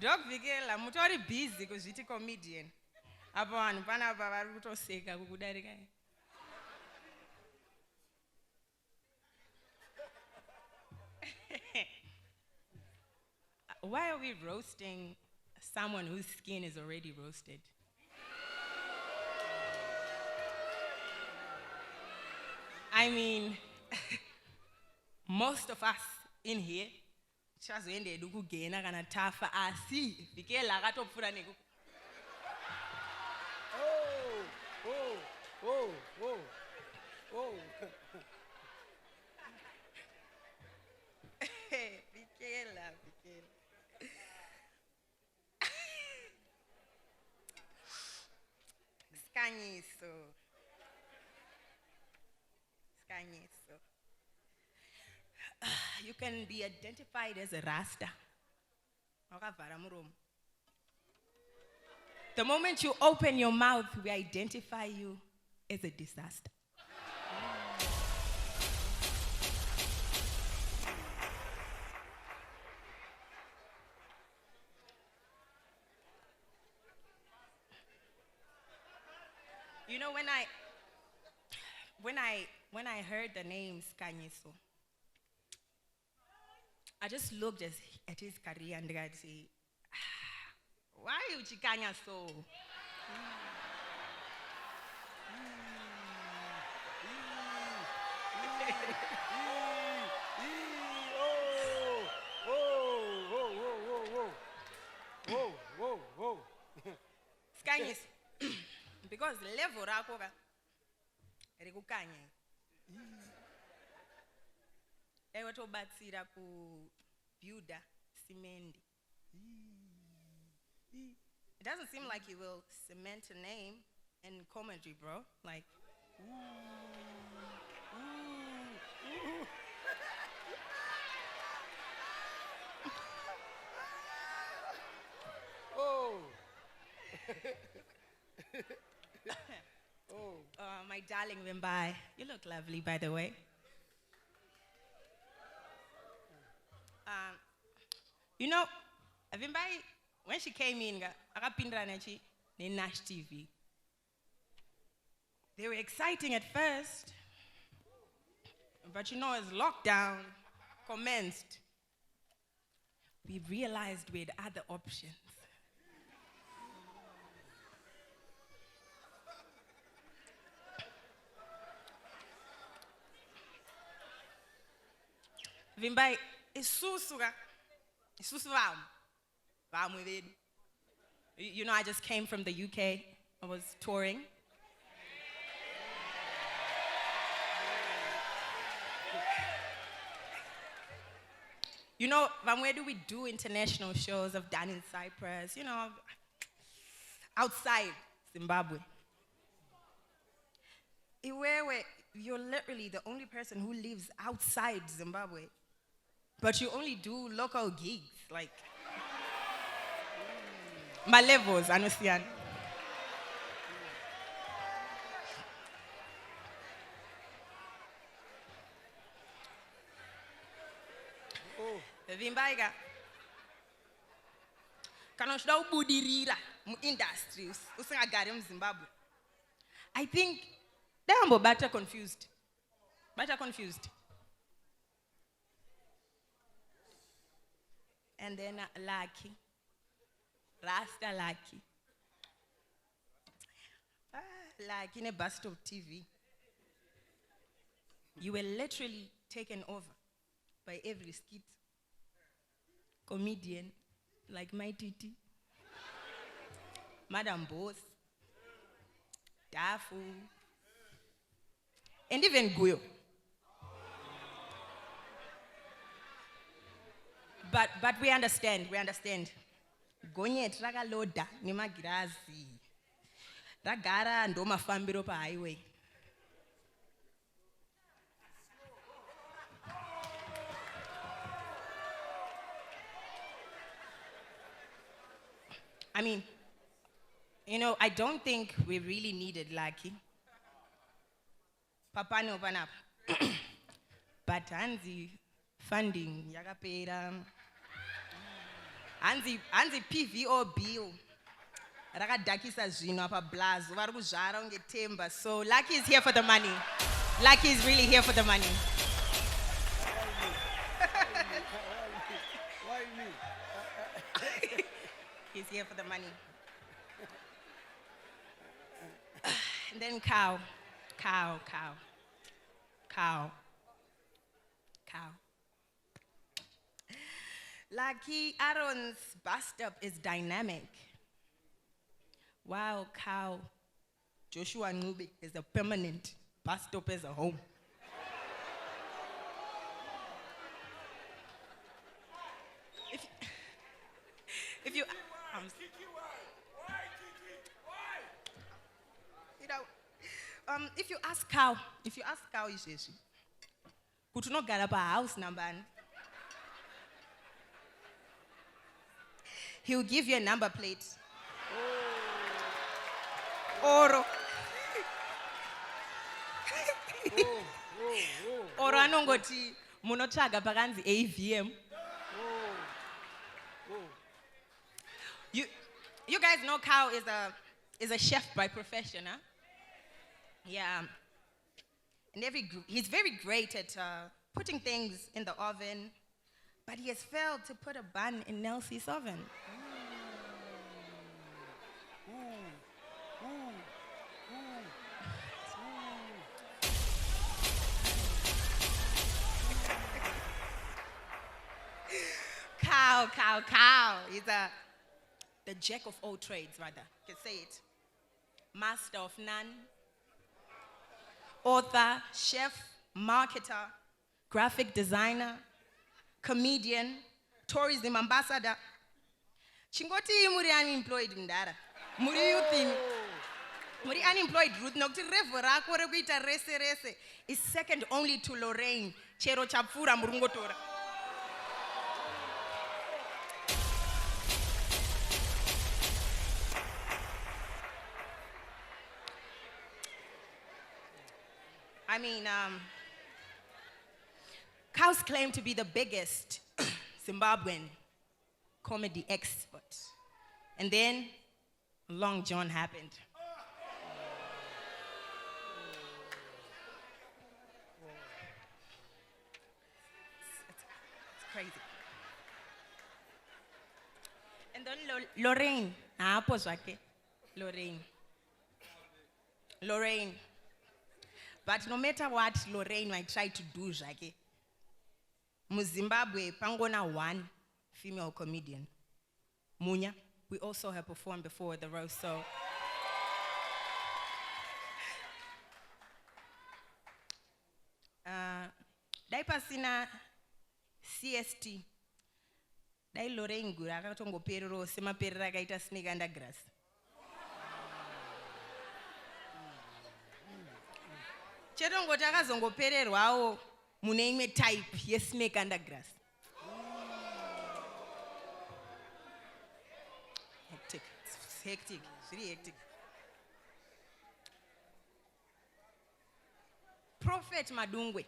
Dog Vikela, mutori busy kuzviti comedian. Apo vanhu panapa vari kutoseka kukudarika. Why are we roasting someone whose skin is already roasted? I mean, most of us in here, chazoende ukugena kana tafa asi Vikela akatopfura neku. Vikela. Skanyiso. You can be identified as a Rasta. The moment you open your mouth, we identify you as a disaster. You know, when I heard the name Skanyiso, I just looked at his career and I'd say, why you chikanya so? Skanyis. Because level rako ka rekukanya. Ewe to batsira ku builder simendi. It doesn't seem like you will cement a name in comedy, bro. Like my darling Wimbai, you look lovely, by the way. You know, Wimbai, when she came in, Nash TV. They were exciting at first, but you know, as lockdown commenced, we realized we had other options. Vimbai, isusu vam. You know, I just came from the UK. I was touring. You know, where do we do international shows? I've done in Cyprus, you know, outside Zimbabwe. Iwewe, you're literally the only person who lives outside Zimbabwe, but you only do local gigs, like my levels, understand? Vimbaiga. Kanoshda ubudirira mu industries usingagari mu Zimbabwe. I think they are better confused. And then lucky. Rasta lucky. Like in a bus stop TV. You were literally taken over by every skit. Comedian, like my Titi. Madam Boss. Dafu. And even Guyo. But we understand. Gonye traga loda ni magirazi. Ragara ndo mafambiro pa highway. I mean, you know, I don't think we really needed Lucky. Papa no banap. But Anzi funding yakapera. Hanzi PVOB. Rakadakisa zvino apa blazo vari kuzvara unge Temba. So Lucky is here for the money. Lucky is really here for the money. Why me? He's here for the money. And then cow. Lucky Aaron's bus stop is dynamic. Wow, cow. Joshua Nube is a permanent bus stop as a home. If you Kikky, why? Why? you know, if you ask cow, is this? Could not get up a house number. He'll give you a number plate. Oro. Oro anongoti munotsvaga pakanzi AVM. You guys know Cow is a chef by profession, huh? Yeah. And he's very great at putting things in the oven, but he has failed to put a bun in Nelsie's oven. Cow. He's the jack of all trades, rather. You can say it. Master of none. Author, chef, marketer, graphic designer, comedian, tourism ambassador. Chingoti muri unemployed mdara. Muri youth. Muri unemployed Ruth nokti revo rako rekuita rese is second only to Lorraine. Chero chapfura murungotora. I mean, Cow's claim to be the biggest Zimbabwean comedy expert. And then Long John happened. It's crazy. And then Lorraine. Lorraine. But no matter what Lorraine might try to do, Jackie, Zimbabwe, pangona one female comedian. Munya, we also have performed before the roast, so. Daipasina CST. Dai Lorraine gura akatongo perero sema perera kaita snake under grass. Chedongoti akazongopererwawo mune imwe type yesnake under grass. Hectic. It's hectic. It's really hectic. Prophet Madungwe.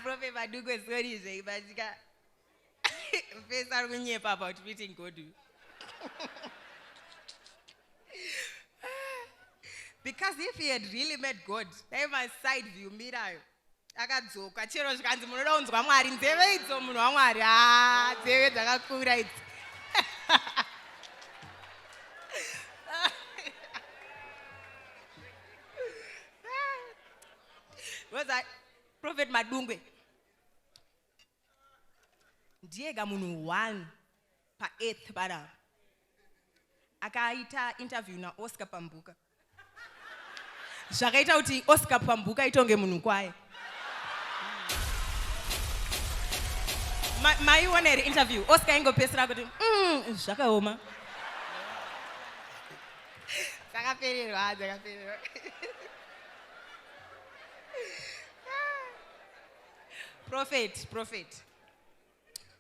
Prophet Madungwe, sorry, but face are going about meeting God. Because if he had really met God, then my side view mirayo. Akadzoka chero zvikanzi munoda kunzwa Mwari nzeve idzo munhu waMwari nzeve dzakakura idzi. Was that Prophet Madungwe? Ndiega munhu one pa 8th bara. Akaita interview na Oscar Pambuka. Zvakaita kuti Oscar Pambuka itonge munhu kwaye. Maiona here interview. Oscar ingopesera kuti zvakaoma. Dzakapererwa. Prophet.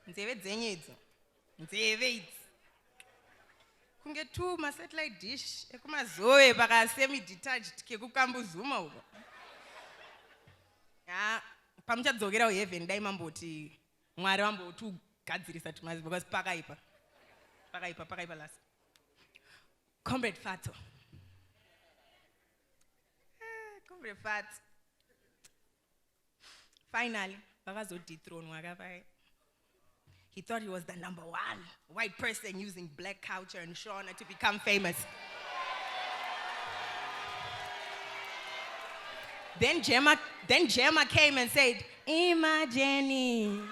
Nzeve dzenyu idzo. Nzeve idzi. Kunge tu ma satellite dish ekumazove paka semi detached kekukambuzuma uko. Ah, pamuchadzokera kuheaven dai mamboti Mwari wamboti gadzirisa tumazi because pakaipa last. Comrade Fato. Comrade Fato. Finally, Bakazo dethroned Wagabai. He thought he was the number one white person using black culture and Shona to become famous. Then Gemma came and said, Imagine.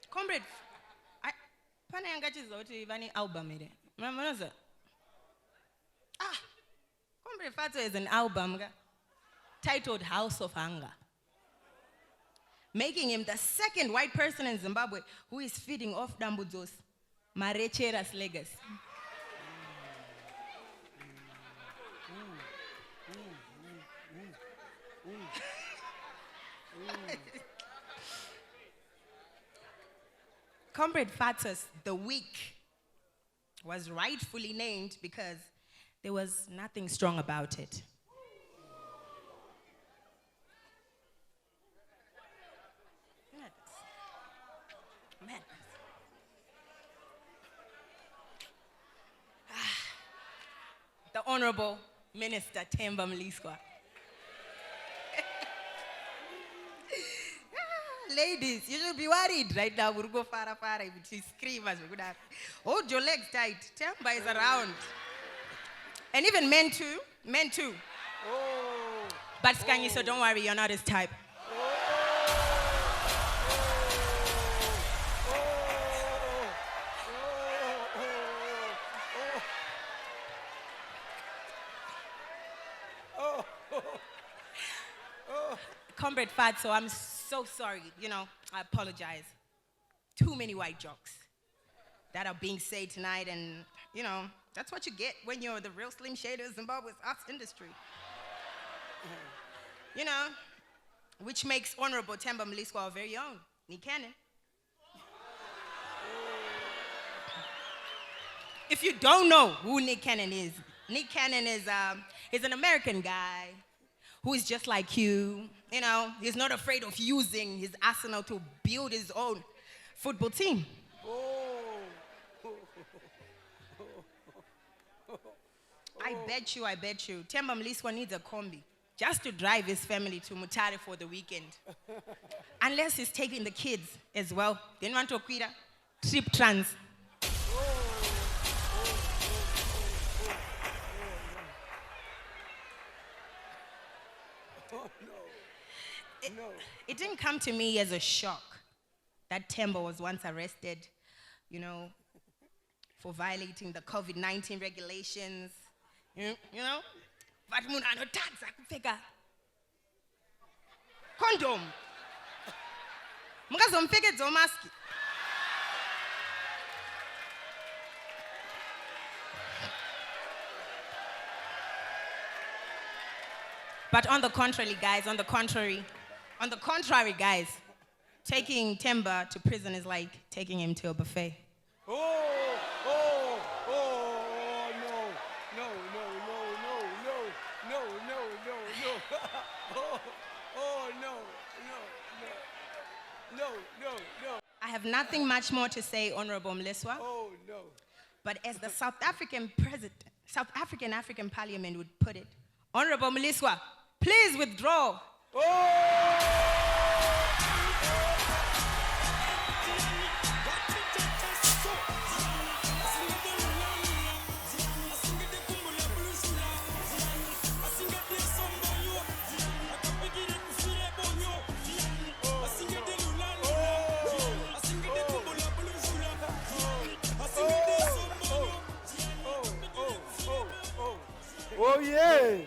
Comrade, pane angachiziva kuti vane album here. Munoziva? Comrade Fato is an album titled House of Hunger, making him the second white person in Zimbabwe who is feeding off Dambudzos Marechera's legacy. Comrade Fato's The Week was rightfully named because there was nothing strong about it. Madness. The Honorable Minister Temba Mliswa. Ladies, you should be worried right now. We'll go far. If she screams, we could have. Hold your legs tight. Temba is around. And even men too. Oh. But Skanyi, so don't worry, you're not his type. Comrade Fatso, I'm so sorry. I apologize. Too many white jokes that are being said tonight, and that's what you get when you're the real Slim Shady of Zimbabwe's arts industry. Which makes Honorable Temba Mliswa our very own, Nick Cannon. If you don't know who Nick Cannon is he's an American guy who is just like you. He's not afraid of using his arsenal to build his own football team. I bet you, Temba Mliswa needs a combi just to drive his family to Mutare for the weekend. Unless he's taking the kids as well. Then want to quit trip trans. It didn't come to me as a shock that Temba was once arrested, for violating the COVID-19 regulations. But munhu anotadza kupfeka condom. Mungazomupfekedzawo mask. But on the contrary, guys, taking Temba to prison is like taking him to a buffet. No. I have nothing much more to say, Honorable Mliswa. Oh, no. But as the South African Parliament would put it, Honorable Mliswa, please withdraw. Oh, yeah.